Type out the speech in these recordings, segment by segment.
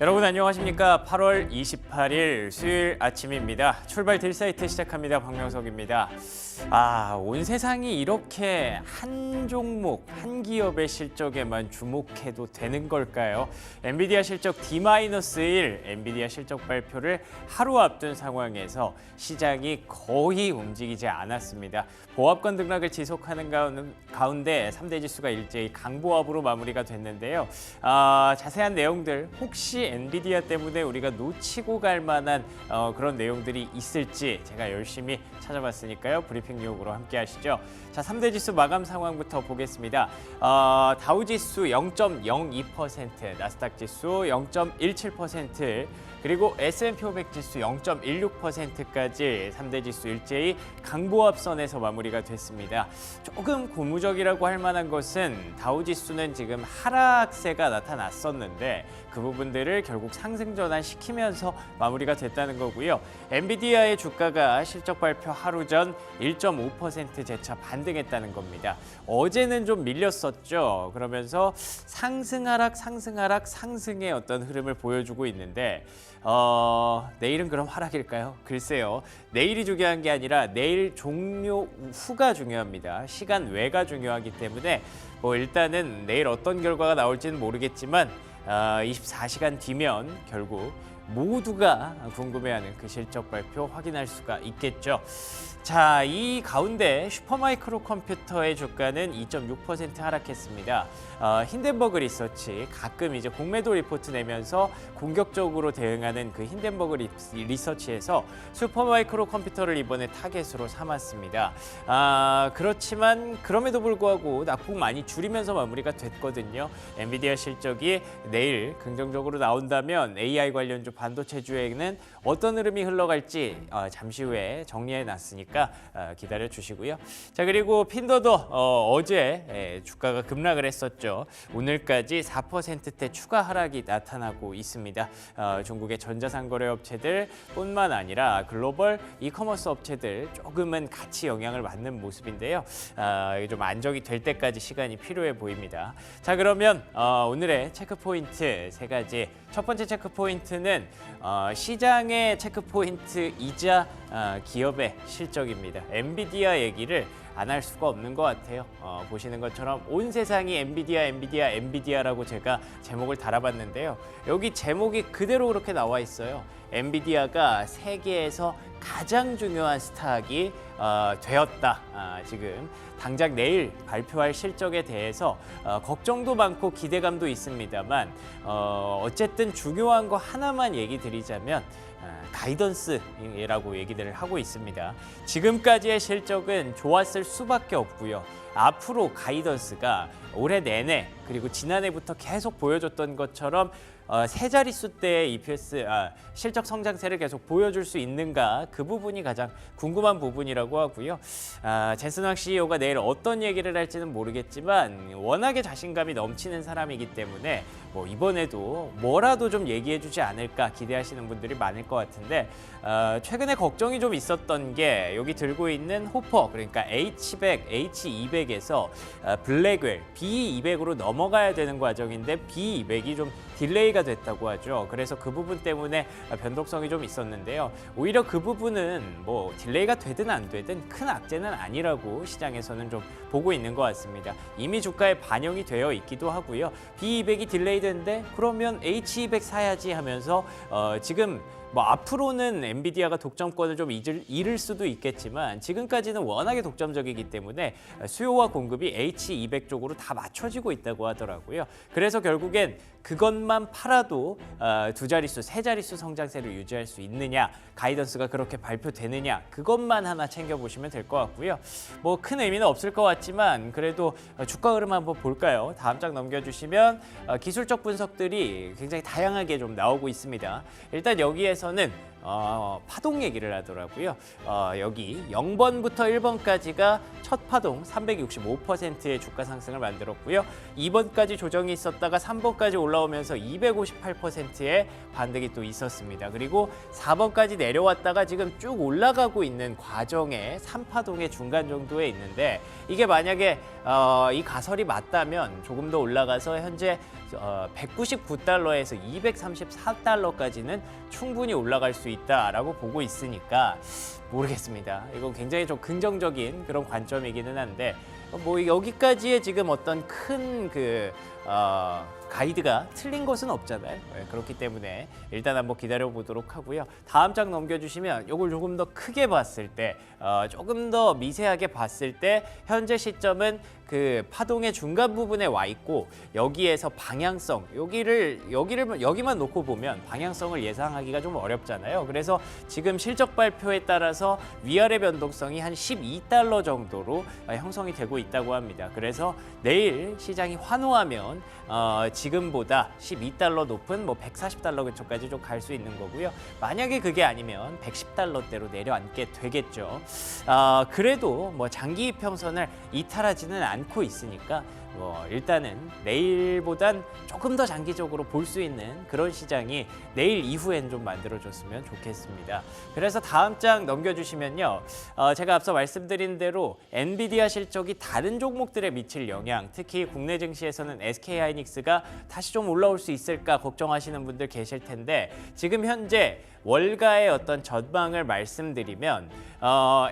여러분 안녕하십니까? 8월 28일 수요일 아침입니다. 출발 딜사이트 시작합니다. 박명석입니다. 온 세상이 이렇게 한 종목, 한 기업의 실적에만 주목해도 되는 걸까요? 엔비디아 실적 D-1, 엔비디아 실적 발표를 하루 앞둔 상황에서 시장이 거의 움직이지 않았습니다. 보합권 등락을 지속하는 가운데 3대 지수가 일제히 강보합으로 마무리가 됐는데요. 자세한 내용들 혹시 엔비디아 때문에 우리가 놓치고 갈 만한 그런 내용들이 있을지 제가 열심히 찾아봤으니까요. 브리핑 뉴욕으로 함께 하시죠. 자, 3대 지수 마감 상황부터 보겠습니다. 다우지수 0.02%, 나스닥 지수 0.17%, 그리고 S&P 500 지수 0.16%까지 3대 지수 일제히 강보합선에서 마무리가 됐습니다. 조금 고무적이라고 할 만한 것은 다우지수는 지금 하락세가 나타났었는데 그 부분들을 결국 상승 전환시키면서 마무리가 됐다는 거고요. 엔비디아의 주가가 실적 발표 하루 전 1.5% 재차 반등했다는 겁니다. 어제는 좀 밀렸었죠. 그러면서 상승의 어떤 흐름을 보여주고 있는데 내일은 그럼 하락일까요? 글쎄요. 내일이 중요한 게 아니라 내일 종료 후가 중요합니다. 시간 외가 중요하기 때문에 일단은 내일 어떤 결과가 나올지는 모르겠지만 24시간 뒤면 결국 모두가 궁금해하는 그 실적 발표 확인할 수가 있겠죠. 자, 이 가운데 슈퍼마이크로 컴퓨터의 주가는 2.6% 하락했습니다. 힌덴버그 리서치 가끔 이제 공매도 리포트 내면서 공격적으로 대응하는 그 힌덴버그 리서치에서 슈퍼마이크로 컴퓨터를 이번에 타겟으로 삼았습니다. 그렇지만 그럼에도 불구하고 낙폭 많이 줄이면서 마무리가 됐거든요. 엔비디아 실적이 내일 긍정적으로 나온다면 AI 관련주 반도체주에는 어떤 흐름이 흘러갈지 잠시 후에 정리해 놨으니까 기다려 주시고요. 자, 그리고 핀더도 어제 주가가 급락을 했었죠. 오늘까지 4%대 추가 하락이 나타나고 있습니다. 중국의 전자상거래 업체들 뿐만 아니라 글로벌 이커머스 업체들 조금은 같이 영향을 받는 모습인데요. 좀 안정이 될 때까지 시간이 필요해 보입니다. 자, 그러면 오늘의 체크포인트 세 가지. 첫 번째 체크포인트는 시장의 체크포인트이자 기업의 실적입니다. 엔비디아 얘기를 안 할 수가 없는 것 같아요. 보시는 것처럼 온 세상이 엔비디아라고 제가 제목을 달아봤는데요. 여기 제목이 그대로 그렇게 나와 있어요. 엔비디아가 세계에서 가장 중요한 스탁이 되었다. 지금 당장 내일 발표할 실적에 대해서 걱정도 많고 기대감도 있습니다만 어쨌든 중요한 거 하나만 얘기 드리자면 가이던스라고 얘기들을 하고 있습니다. 지금까지의 실적은 좋았을 수밖에 없고요. 앞으로 가이던스가 올해 내내 그리고 지난해부터 계속 보여줬던 것처럼 세 자릿수 대의 EPS 실적 성장세를 계속 보여줄 수 있는가, 그 부분이 가장 궁금한 부분이라고 하고요. 젠슨 황 CEO가 내일 어떤 얘기를 할지는 모르겠지만 워낙에 자신감이 넘치는 사람이기 때문에 이번에도 뭐라도 좀 얘기해주지 않을까 기대하시는 분들이 많을 것 같은데 최근에 걱정이 좀 있었던 게 여기 들고 있는 호퍼, 그러니까 H100, H200에서 블랙웰, B200으로 넘어가야 되는 과정인데 B200이 좀 딜레이가 됐다고 하죠. 그래서 그 부분 때문에 변동성이 좀 있었는데요. 오히려 그 부분은 딜레이가 되든 안 되든 큰 악재는 아니라고 시장에서는 좀 보고 있는 것 같습니다. 이미 주가에 반영이 되어 있기도 하고요. B200이 딜레이된데 그러면 H200 사야지 하면서 지금 앞으로는 엔비디아가 독점권을 좀 잃을 수도 있겠지만 지금까지는 워낙에 독점적이기 때문에 수요와 공급이 H200 쪽으로 다 맞춰지고 있다고 하더라고요. 그래서 결국엔 그것만 팔아도 두 자릿수, 세 자릿수 성장세를 유지할 수 있느냐, 가이던스가 그렇게 발표되느냐, 그것만 하나 챙겨보시면 될 것 같고요. 큰 의미는 없을 것 같지만 그래도 주가 흐름 한번 볼까요? 다음 장 넘겨주시면 기술적 분석들이 굉장히 다양하게 좀 나오고 있습니다. 일단 여기에서는 파동 얘기를 하더라고요. 여기 0번부터 1번까지가 첫 파동 365%의 주가 상승을 만들었고요. 2번까지 조정이 있었다가 3번까지 올라오면서 258%의 반등이 또 있었습니다. 그리고 4번까지 내려왔다가 지금 쭉 올라가고 있는 과정에 3파동의 중간 정도에 있는데 이게 만약에 이 가설이 맞다면 조금 더 올라가서 현재 199달러에서 234달러까지는 충분히 올라갈 수 있다라고 보고 있으니까 모르겠습니다. 이건 굉장히 좀 긍정적인 그런 관점이기는 한데 뭐 여기까지의 지금 어떤 큰 가이드가 틀린 것은 없잖아요. 그렇기 때문에 일단 한번 기다려 보도록 하고요. 다음 장 넘겨주시면 이걸 조금 더 크게 봤을 때, 조금 더 미세하게 봤을 때 현재 시점은 그 파동의 중간 부분에 와 있고 여기에서 방향성, 여기만 놓고 보면 방향성을 예상하기가 좀 어렵잖아요. 그래서 지금 실적 발표에 따라서 위아래 변동성이 한 12달러 정도로 형성이 되고 있다고 합니다. 그래서 내일 시장이 환호하면 지금보다 12달러 높은 뭐 140달러 근처까지 좀 갈 수 있는 거고요. 만약에 그게 아니면 110달러대로 내려앉게 되겠죠. 그래도 뭐 장기 이평선을 이탈하지는 않고 있으니까 일단은 내일보단 조금 더 장기적으로 볼 수 있는 그런 시장이 내일 이후엔 좀 만들어졌으면 좋겠습니다. 그래서 다음 장 넘겨주시면요. 제가 앞서 말씀드린 대로 엔비디아 실적이 다른 종목들에 미칠 영향, 특히 국내 증시에서는 SK하이닉스가 다시 좀 올라올 수 있을까 걱정하시는 분들 계실 텐데 지금 현재 월가의 어떤 전망을 말씀드리면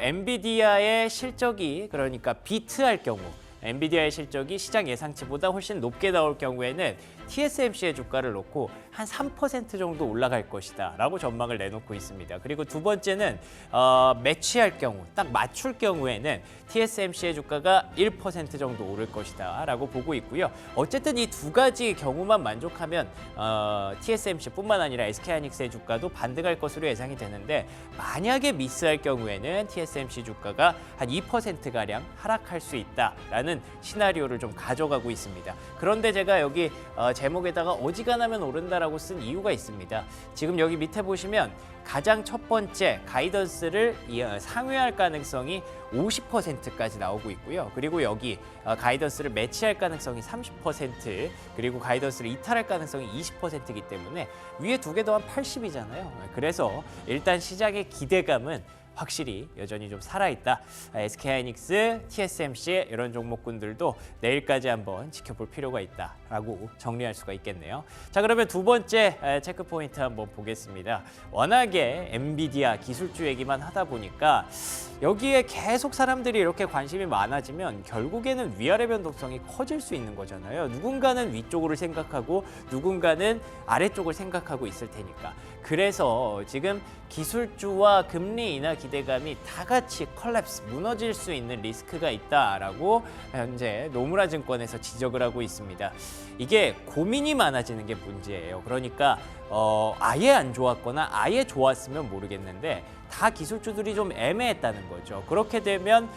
엔비디아의 실적이 그러니까 비트할 경우 엔비디아의 실적이 시장 예상치보다 훨씬 높게 나올 경우에는 TSMC의 주가를 놓고 한 3% 정도 올라갈 것이다 라고 전망을 내놓고 있습니다. 그리고 두 번째는 매치할 경우, 딱 맞출 경우에는 TSMC의 주가가 1% 정도 오를 것이다 라고 보고 있고요. 어쨌든 이 두 가지 경우만 만족하면 TSMC뿐만 아니라 SK하이닉스의 주가도 반등할 것으로 예상이 되는데 만약에 미스할 경우에는 TSMC 주가가 한 2%가량 하락할 수 있다라는 시나리오를 좀 가져가고 있습니다. 그런데 제가 여기 제목에다가 어지간하면 오른다라고 쓴 이유가 있습니다. 지금 여기 밑에 보시면 가장 첫 번째 가이던스를 상회할 가능성이 50%까지 나오고 있고요. 그리고 여기 가이던스를 매치할 가능성이 30%, 그리고 가이던스를 이탈할 가능성이 20%이기 때문에 위에 두 개 더한 80이잖아요. 그래서 일단 시장의 기대감은 확실히 여전히 좀 살아있다. SK하이닉스, TSMC 이런 종목군들도 내일까지 한번 지켜볼 필요가 있다라고 정리할 수가 있겠네요. 자, 그러면 두 번째 체크 포인트 한번 보겠습니다. 워낙에 엔비디아 기술주 얘기만 하다 보니까 여기에 계속 사람들이 이렇게 관심이 많아지면 결국에는 위아래 변동성이 커질 수 있는 거잖아요. 누군가는 위쪽으로 생각하고 누군가는 아래쪽을 생각하고 있을 테니까. 그래서 지금 기술주와 금리 인하 기대감이 다 같이 컬랩스, 무너질 수 있는 리스크가 있다라고 현재 노무라 증권에서 지적을 하고 있습니다. 이게 고민이 많아지는 게 문제예요. 그러니까 아예 안 좋았거나 아예 좋았으면 모르겠는데 다 기술주들이 좀 애매했다는 거죠. 그렇게 되면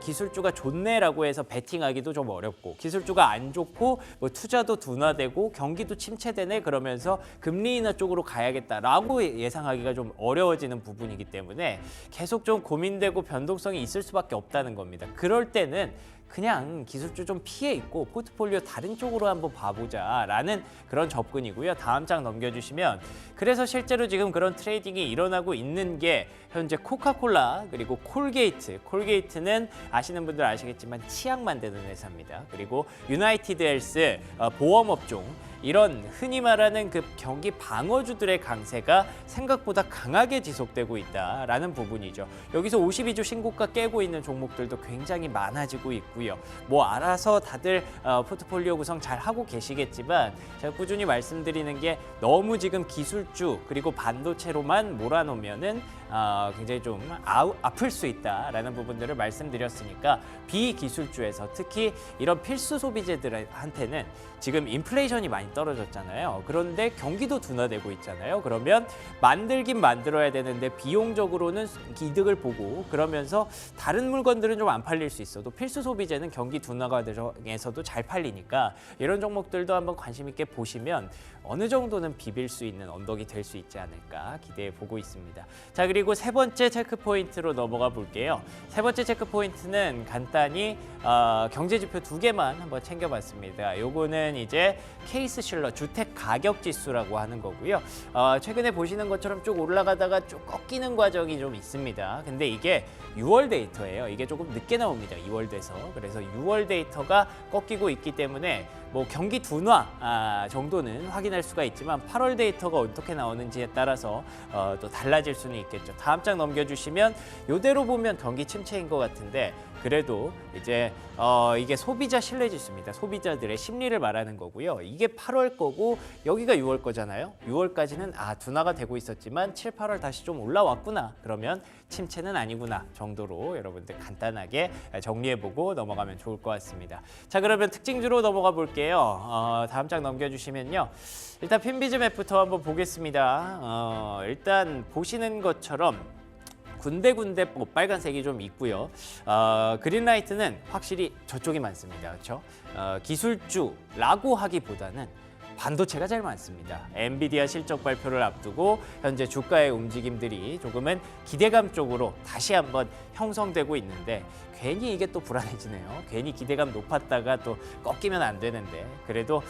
기술주가 좋네라고 해서 베팅하기도 좀 어렵고 기술주가 안 좋고 뭐 투자도 둔화되고 경기도 침체되네 그러면서 금리 인하 쪽으로 가야겠다라고 예상하기가 좀 어려워지는 부분이기 때문에 계속 좀 고민되고 변동성이 있을 수밖에 없다는 겁니다. 그럴 때는 그냥 기술주 좀 피해 있고 포트폴리오 다른 쪽으로 한번 봐보자라는 그런 접근이고요. 다음 장 넘겨주시면 그래서 실제로 지금 그런 트레이딩이 일어나고 있는 게 현재 코카콜라 그리고 콜게이트는 아시는 분들 아시겠지만 치약 만드는 회사입니다. 그리고 유나이티드 헬스 보험업종 이런 흔히 말하는 그 경기 방어주들의 강세가 생각보다 강하게 지속되고 있다라는 부분이죠. 여기서 52주 신고가 깨고 있는 종목들도 굉장히 많아지고 있고요. 뭐 알아서 다들 포트폴리오 구성 잘 하고 계시겠지만 제가 꾸준히 말씀드리는 게 너무 지금 기술주 그리고 반도체로만 몰아놓으면은 굉장히 좀 아플 수 있다라는 부분들을 말씀드렸으니까 비기술주에서 특히 이런 필수 소비재들한테는 지금 인플레이션이 많이 떨어졌잖아요. 그런데 경기도 둔화되고 있잖아요. 그러면 만들긴 만들어야 되는데 비용적으로는 이득을 보고 그러면서 다른 물건들은 좀 안 팔릴 수 있어도 필수 소비재는 경기 둔화 과정에서도 잘 팔리니까 이런 종목들도 한번 관심 있게 보시면 어느 정도는 비빌 수 있는 언덕이 될 수 있지 않을까 기대해 보고 있습니다. 자, 그리고 세 번째 체크 포인트로 넘어가 볼게요. 세 번째 체크 포인트는 간단히 경제 지표 두 개만 한번 챙겨봤습니다. 요거는 이제 케이스 실러 주택 가격 지수라고 하는 거고요. 최근에 보시는 것처럼 쭉 올라가다가 쭉 꺾이는 과정이 좀 있습니다. 근데 이게 6월 데이터예요. 이게 조금 늦게 나옵니다. 2월 돼서. 그래서 6월 데이터가 꺾이고 있기 때문에 뭐 경기 둔화 정도는 확인할 수가 있지만 8월 데이터가 어떻게 나오는지에 따라서 또 달라질 수는 있겠죠. 다음 장 넘겨주시면 이대로 보면 경기 침체인 것 같은데 그래도 이제 이게 소비자 신뢰지수입니다. 소비자들의 심리를 말하는 거고요. 이게 8월 거고 여기가 6월 거잖아요. 6월까지는 둔화가 되고 있었지만 7, 8월 다시 좀 올라왔구나. 그러면 침체는 아니구나 정도로 여러분들 간단하게 정리해보고 넘어가면 좋을 것 같습니다. 자, 그러면 특징주로 넘어가 볼게요. 다음 장 넘겨주시면요. 일단 핀비즈맵부터 한번 보겠습니다. 일단 보시는 것처럼 군데군데 빨간색이 좀 있고요. 그린라이트는 확실히 저쪽이 많습니다. 그렇죠? 기술주라고 하기보다는 반도체가 제일 많습니다. 엔비디아 실적 발표를 앞두고 현재 주가의 움직임들이 조금은 기대감 쪽으로 다시 한번 형성되고 있는데 괜히 이게 또 불안해지네요. 괜히 기대감 높았다가 또 꺾이면 안 되는데 그래도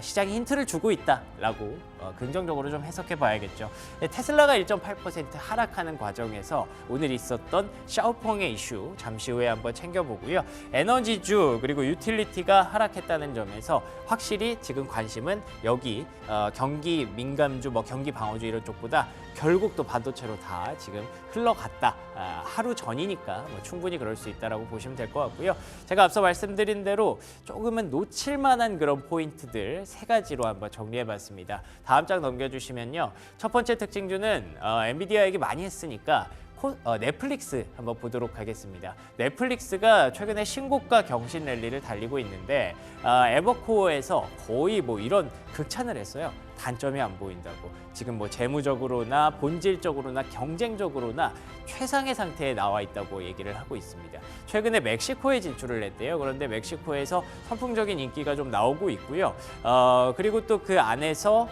시장이 힌트를 주고 있다라고 긍정적으로 좀 해석해 봐야겠죠. 테슬라가 1.8% 하락하는 과정에서 오늘 있었던 샤오펑의 이슈 잠시 후에 한번 챙겨보고요. 에너지주 그리고 유틸리티가 하락했다는 점에서 확실히 지금 관심은 여기 경기 민감주, 경기 방어주 이런 쪽보다 결국 또 반도체로 다 지금 흘러갔다. 하루 전이니까 충분히 그럴 수 있다라고 보시면 될 것 같고요. 제가 앞서 말씀드린 대로 조금은 놓칠 만한 그런 포인트들 3가지로 한번 정리해봤습니다. 다음 장 넘겨주시면요. 첫 번째 특징주는 엔비디아 얘기 많이 했으니까 넷플릭스 한번 보도록 하겠습니다. 넷플릭스가 최근에 신고가 경신 랠리를 달리고 있는데 에버코어에서 거의 이런 극찬을 했어요. 단점이 안 보인다고. 지금 재무적으로나 본질적으로나 경쟁적으로나 최상의 상태에 나와 있다고 얘기를 하고 있습니다. 최근에 멕시코에 진출을 했대요. 그런데 멕시코에서 선풍적인 인기가 좀 나오고 있고요. 그리고 또 그 안에서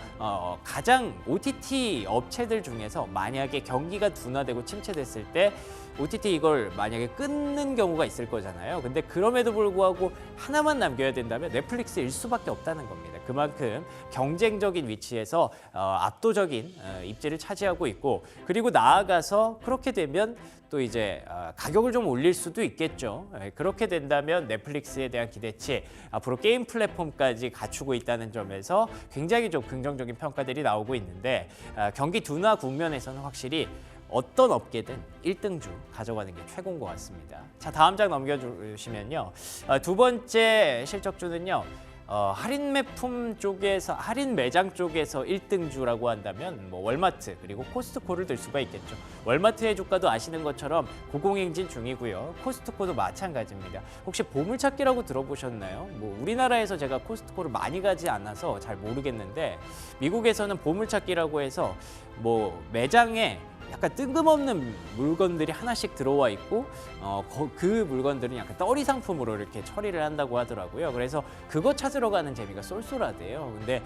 가장 OTT 업체들 중에서 만약에 경기가 둔화되고 침체됐을 때 OTT 이걸 만약에 끊는 경우가 있을 거잖아요. 근데 그럼에도 불구하고 하나만 남겨야 된다면 넷플릭스일 수밖에 없다는 겁니다. 그만큼 경쟁적인 위치에서 압도적인 입지를 차지하고 있고 그리고 나아가서 그렇게 되면 또 이제 가격을 좀 올릴 수도 있겠죠. 그렇게 된다면 넷플릭스에 대한 기대치 앞으로 게임 플랫폼까지 갖추고 있다는 점에서 굉장히 좀 긍정적인 평가들이 나오고 있는데 경기 둔화 국면에서는 확실히 어떤 업계든 1등주 가져가는 게 최고인 것 같습니다. 자, 다음 장 넘겨주시면요. 두 번째 실적주는요. 할인 매품 쪽에서 할인 매장 쪽에서 1등주라고 한다면 월마트 그리고 코스트코를 들 수가 있겠죠. 월마트의 주가도 아시는 것처럼 고공행진 중이고요. 코스트코도 마찬가지입니다. 혹시 보물찾기라고 들어보셨나요? 우리나라에서 제가 코스트코를 많이 가지 않아서 잘 모르겠는데 미국에서는 보물찾기라고 해서 매장에 약간 뜬금없는 물건들이 하나씩 들어와 있고 그 물건들은 약간 떨이 상품으로 이렇게 처리를 한다고 하더라고요. 그래서 그거 찾으러 가는 재미가 쏠쏠하대요. 근데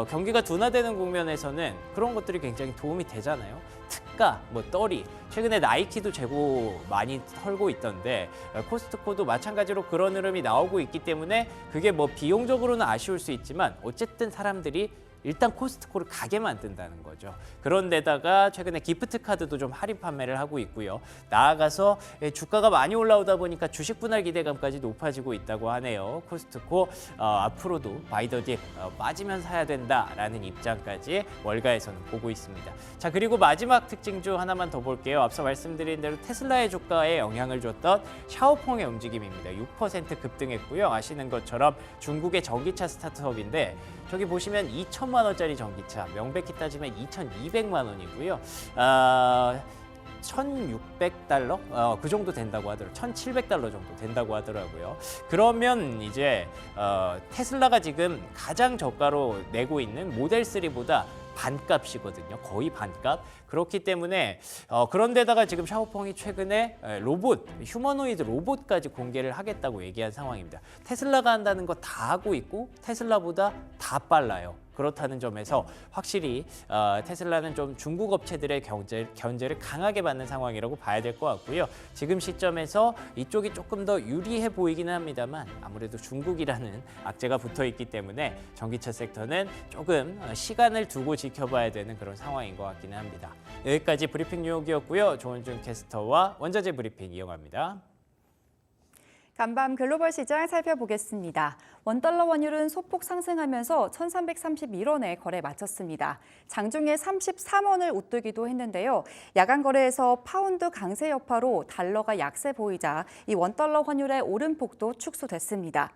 경기가 둔화되는 국면에서는 그런 것들이 굉장히 도움이 되잖아요. 특가, 떨이, 최근에 나이키도 재고 많이 털고 있던데 코스트코도 마찬가지로 그런 흐름이 나오고 있기 때문에 그게 비용적으로는 아쉬울 수 있지만 어쨌든 사람들이 일단 코스트코를 가게 만든다는 거죠. 그런데다가 최근에 기프트 카드도 좀 할인 판매를 하고 있고요. 나아가서 주가가 많이 올라오다 보니까 주식 분할 기대감까지 높아지고 있다고 하네요. 코스트코 앞으로도 바이더딥 빠지면 사야 된다라는 입장까지 월가에서는 보고 있습니다. 자, 그리고 마지막 특징주 하나만 더 볼게요. 앞서 말씀드린 대로 테슬라의 주가에 영향을 줬던 샤오펑의 움직임입니다. 6% 급등했고요. 아시는 것처럼 중국의 전기차 스타트업인데 저기 보시면 2천만 원짜리 전기차, 명백히 따지면 2,200만 원이고요. 1,600달러? 그 정도 된다고 하더라고요. 1,700달러 정도 된다고 하더라고요. 그러면 이제 테슬라가 지금 가장 저가로 내고 있는 모델 3보다 반값이거든요. 거의 반값. 그렇기 때문에 그런데다가 지금 샤오펑이 최근에 로봇, 휴머노이드 로봇까지 공개를 하겠다고 얘기한 상황입니다. 테슬라가 한다는 거 다 하고 있고 테슬라보다 다 빨라요. 그렇다는 점에서 확실히 테슬라는 좀 중국 업체들의 견제를 강하게 받는 상황이라고 봐야 될 것 같고요. 지금 시점에서 이쪽이 조금 더 유리해 보이기는 합니다만 아무래도 중국이라는 악재가 붙어 있기 때문에 전기차 섹터는 조금 시간을 두고 지켜봐야 되는 그런 상황인 것 같기는 합니다. 여기까지 브리핑 뉴욕이었고요. 조은준 캐스터와 원자재 브리핑 이어갑니다. 간밤 글로벌 시장 살펴보겠습니다. 원달러 원율은 소폭 상승하면서 1,331원에 거래 마쳤습니다. 장중에 33원을 웃돌기도 했는데요. 야간 거래에서 파운드 강세 여파로 달러가 약세 보이자 이 원달러 환율의 오름폭도 축소됐습니다.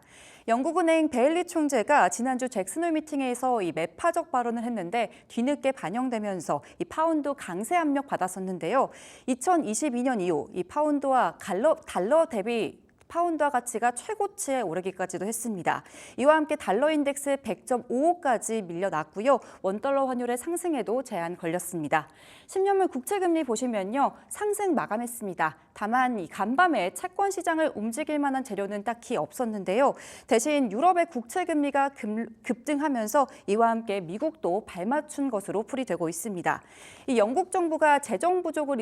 영국은행 베일리 총재가 지난주 잭슨홀 미팅에서 이 매파적 발언을 했는데 뒤늦게 반영되면서 이 파운드 강세 압력 받았었는데요. 2022년 이후 이 파운드와 달러 대비 파운드화 가치가 최고치에 오르기까지도 했습니다. 이와 함께 달러 인덱스 100.55까지 밀려났고요. 원달러 환율의 상승에도 제한 걸렸습니다. 10년물 국채금리 보시면요. 상승 마감했습니다. 다만 이 간밤에 채권 시장을 움직일 만한 재료는 딱히 없었는데요. 대신 유럽의 국채금리가 급등하면서 이와 함께 미국도 발맞춘 것으로 풀이되고 있습니다. 이 영국 정부가 재정 부족을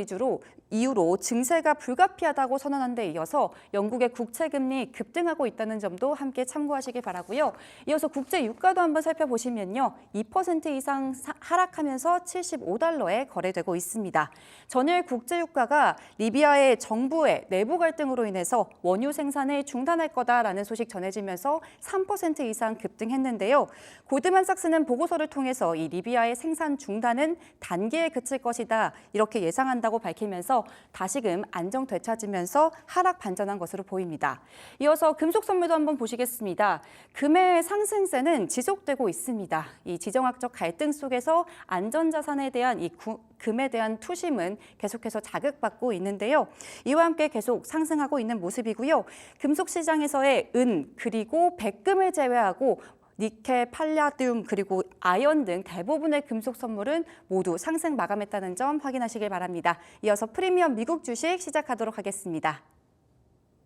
이유로 증세가 불가피하다고 선언한 데 이어서 영국의 국채금리 급등하고 있다는 점도 함께 참고하시기 바라고요. 이어서 국제 유가도 한번 살펴보시면요. 2% 이상 하락하면서 75달러에 거래되고 있습니다. 전일 국제 유가가 리비아의 정부의 내부 갈등으로 인해서 원유 생산을 중단할 거다라는 소식 전해지면서 3% 이상 급등했는데요. 고드만삭스는 보고서를 통해서 이 리비아의 생산 중단은 단기에 그칠 것이다 이렇게 예상한다고 밝히면서 다시금 안정 되찾으면서 하락 반전한 것으로 보입니다. 이어서 금속 선물도 한번 보시겠습니다. 금의 상승세는 지속되고 있습니다. 이 지정학적 갈등 속에서 안전자산에 대한 금에 대한 투심은 계속해서 자극받고 있는데요. 이와 함께 계속 상승하고 있는 모습이고요. 금속 시장에서의 은 그리고 백금을 제외하고 니켈, 팔라듐 그리고 아연 등 대부분의 금속 선물은 모두 상승 마감했다는 점 확인하시길 바랍니다. 이어서 프리미엄 미국 주식 시작하도록 하겠습니다.